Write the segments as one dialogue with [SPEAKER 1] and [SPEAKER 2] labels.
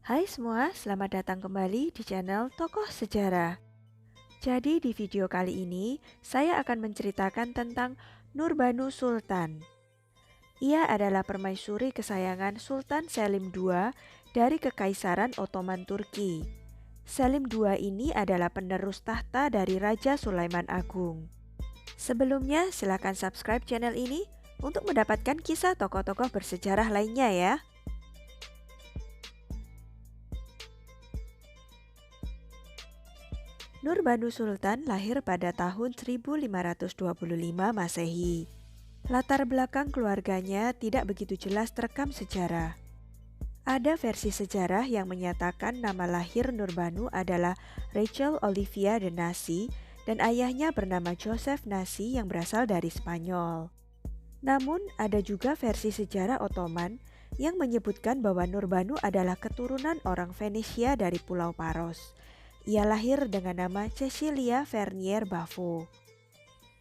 [SPEAKER 1] Hai semua, selamat datang kembali di channel Tokoh Sejarah. Jadi di video kali ini, saya akan menceritakan tentang Nurbanu Sultan. Ia adalah permaisuri kesayangan Sultan Selim II dari Kekaisaran Ottoman Turki. Selim II ini adalah penerus tahta dari Raja Sulaiman Agung. Sebelumnya, silakan subscribe channel ini untuk mendapatkan kisah tokoh-tokoh bersejarah lainnya ya. Nurbanu Sultan lahir pada tahun 1525 Masehi. Latar belakang keluarganya tidak begitu jelas terekam sejarah. Ada versi sejarah yang menyatakan nama lahir Nurbanu adalah Rachel Olivia de Nasi dan ayahnya bernama Joseph Nasi yang berasal dari Spanyol. Namun ada juga versi sejarah Ottoman yang menyebutkan bahwa Nurbanu adalah keturunan orang Venesia dari Pulau Paros. Ia lahir dengan nama Cecilia Vernier Bavo.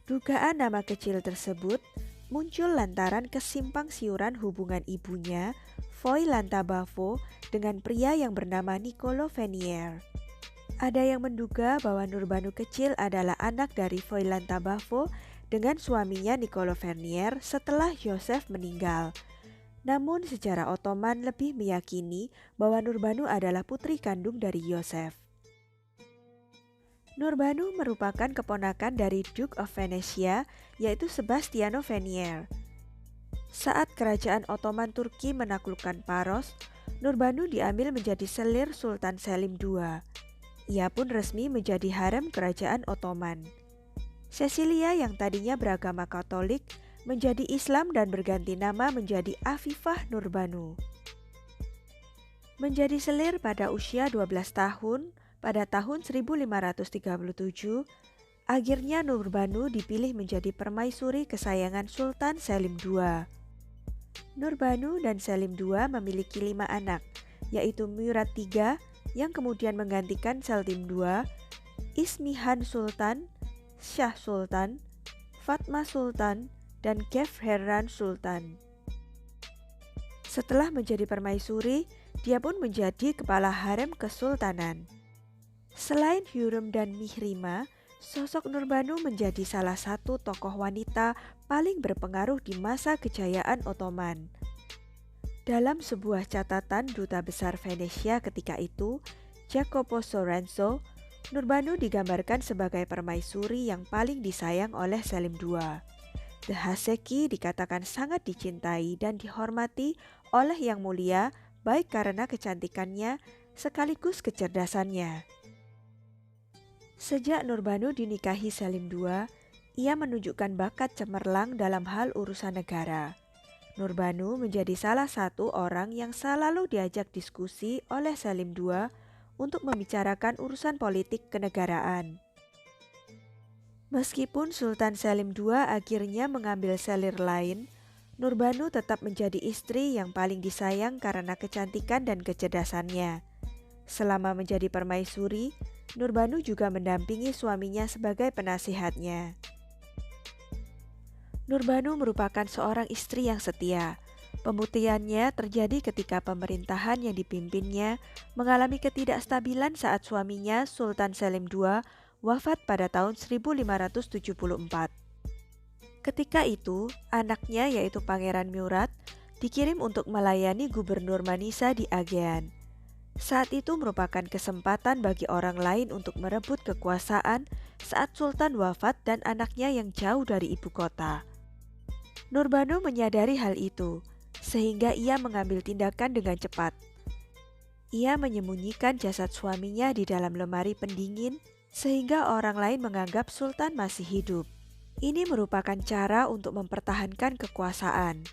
[SPEAKER 1] Dugaan nama kecil tersebut muncul lantaran kesimpang siuran hubungan ibunya, Voylanta Bavo, dengan pria yang bernama Niccolo Vernier. Ada yang menduga bahwa Nurbanu kecil adalah anak dari Voylanta Bavo dengan suaminya Niccolo Vernier setelah Joseph meninggal. Namun sejarah Ottoman lebih meyakini bahwa Nurbanu adalah putri kandung dari Joseph. Nurbanu merupakan keponakan dari Duke of Venetia, yaitu Sebastiano Vernier. Saat kerajaan Ottoman Turki menaklukkan Paros, Nurbanu diambil menjadi selir Sultan Selim II. Ia pun resmi menjadi harem kerajaan Ottoman. Cecilia yang tadinya beragama Katolik menjadi Islam dan berganti nama menjadi Afifah Nurbanu. Menjadi selir pada usia 12 tahun, pada tahun 1537, akhirnya Nurbanu dipilih menjadi permaisuri kesayangan Sultan Selim II. Nurbanu dan Selim II memiliki 5 anak, yaitu Murad III yang kemudian menggantikan Selim II, Ismihan Sultan, Shah Sultan, Fatma Sultan, dan Gefherran Sultan. Setelah menjadi permaisuri, dia pun menjadi kepala harem kesultanan. Selain Hürrem dan Mihrima, sosok Nurbanu menjadi salah satu tokoh wanita paling berpengaruh di masa kejayaan Ottoman. Dalam sebuah catatan Duta Besar Venesia ketika itu, Jacopo Soranzo, Nurbanu digambarkan sebagai permaisuri yang paling disayang oleh Selim II. The Haseki dikatakan sangat dicintai dan dihormati oleh Yang Mulia baik karena kecantikannya sekaligus kecerdasannya. Sejak Nurbanu dinikahi Selim II, ia menunjukkan bakat cemerlang dalam hal urusan negara. Nurbanu menjadi salah satu orang yang selalu diajak diskusi oleh Selim II untuk membicarakan urusan politik kenegaraan. Meskipun Sultan Selim II akhirnya mengambil selir lain, Nurbanu tetap menjadi istri yang paling disayang karena kecantikan dan kecerdasannya. Selama menjadi permaisuri, Nurbanu juga mendampingi suaminya sebagai penasihatnya. Nurbanu merupakan seorang istri yang setia. Pemutihannya terjadi ketika pemerintahan yang dipimpinnya mengalami ketidakstabilan saat suaminya Sultan Selim II wafat pada tahun 1574. Ketika itu, anaknya yaitu Pangeran Murad dikirim untuk melayani Gubernur Manisa di Aegean. Saat itu merupakan kesempatan bagi orang lain untuk merebut kekuasaan saat Sultan wafat dan anaknya yang jauh dari ibu kota. Nurbanu menyadari hal itu, sehingga ia mengambil tindakan dengan cepat. Ia menyembunyikan jasad suaminya di dalam lemari pendingin, sehingga orang lain menganggap Sultan masih hidup. Ini merupakan cara untuk mempertahankan kekuasaan.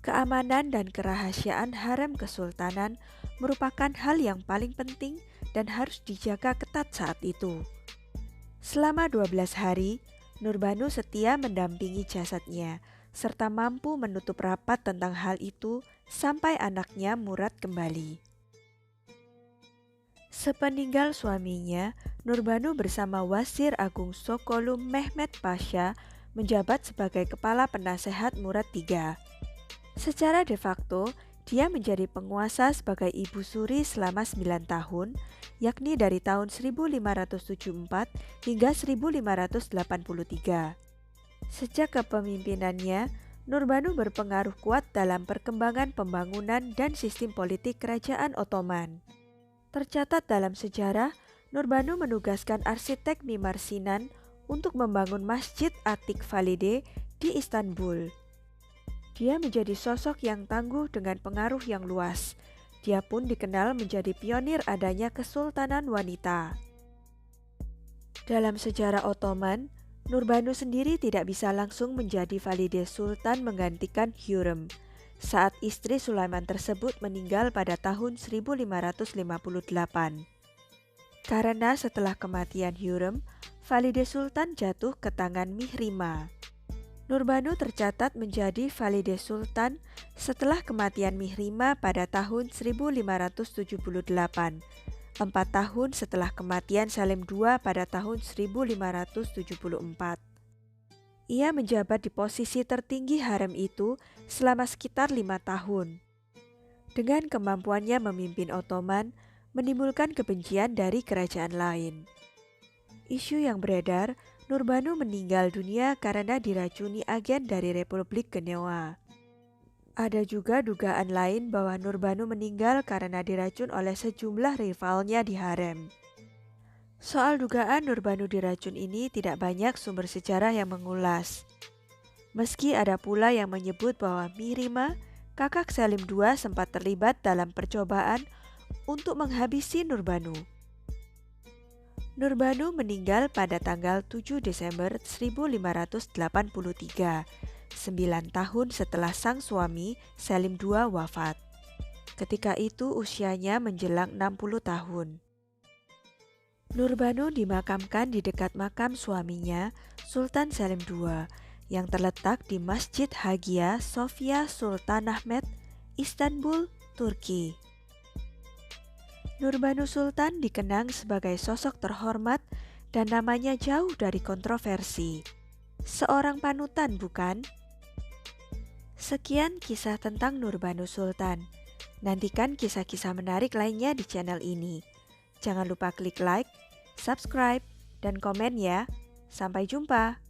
[SPEAKER 1] Keamanan dan kerahasiaan harem kesultanan merupakan hal yang paling penting dan harus dijaga ketat saat itu. Selama 12 hari, Nurbanu setia mendampingi jasadnya, serta mampu menutup rapat tentang hal itu sampai anaknya Murad kembali. Sepeninggal suaminya, Nurbanu bersama Wazir Agung Sokolum Mehmet Pasha menjabat sebagai kepala penasehat Murad III. Secara de facto, Dia menjadi penguasa sebagai Ibu Suri selama 9 tahun, yakni dari tahun 1574 hingga 1583. Sejak kepemimpinannya, Nurbanu berpengaruh kuat dalam perkembangan pembangunan dan sistem politik kerajaan Ottoman. Tercatat dalam sejarah, Nurbanu menugaskan arsitek Mimar Sinan untuk membangun Masjid Atik Valide di Istanbul. Dia menjadi sosok yang tangguh dengan pengaruh yang luas. Dia pun dikenal menjadi pionir adanya kesultanan wanita. Dalam sejarah Ottoman, Nurbanu sendiri tidak bisa langsung menjadi Valide Sultan menggantikan Hürrem saat istri Sulaiman tersebut meninggal pada tahun 1558. Karena setelah kematian Hürrem, Valide Sultan jatuh ke tangan Mihrima. Nurbanu tercatat menjadi Valide Sultan setelah kematian Mihrima pada tahun 1578, 4 tahun setelah kematian Salim II pada tahun 1574. Ia menjabat di posisi tertinggi harem itu selama sekitar 5 tahun. Dengan kemampuannya memimpin Ottoman, menimbulkan kebencian dari kerajaan lain. Isu yang beredar, Nurbanu meninggal dunia karena diracuni agen dari Republik Genoa. Ada juga dugaan lain bahwa Nurbanu meninggal karena diracun oleh sejumlah rivalnya di harem. Soal dugaan Nurbanu diracun ini tidak banyak sumber sejarah yang mengulas. Meski ada pula yang menyebut bahwa Mihrima, kakak Salim II, sempat terlibat dalam percobaan untuk menghabisi Nurbanu. Nurbanu meninggal pada tanggal 7 Desember 1583, 9 tahun setelah sang suami Salim II wafat. Ketika itu usianya menjelang 60 tahun. Nurbanu dimakamkan di dekat makam suaminya, Sultan Salim II, yang terletak di Masjid Hagia Sophia Sultanahmet, Istanbul, Turki. Nurbanu Sultan dikenang sebagai sosok terhormat dan namanya jauh dari kontroversi. Seorang panutan, bukan? Sekian kisah tentang Nurbanu Sultan. Nantikan kisah-kisah menarik lainnya di channel ini. Jangan lupa klik like, subscribe, dan komen ya. Sampai jumpa.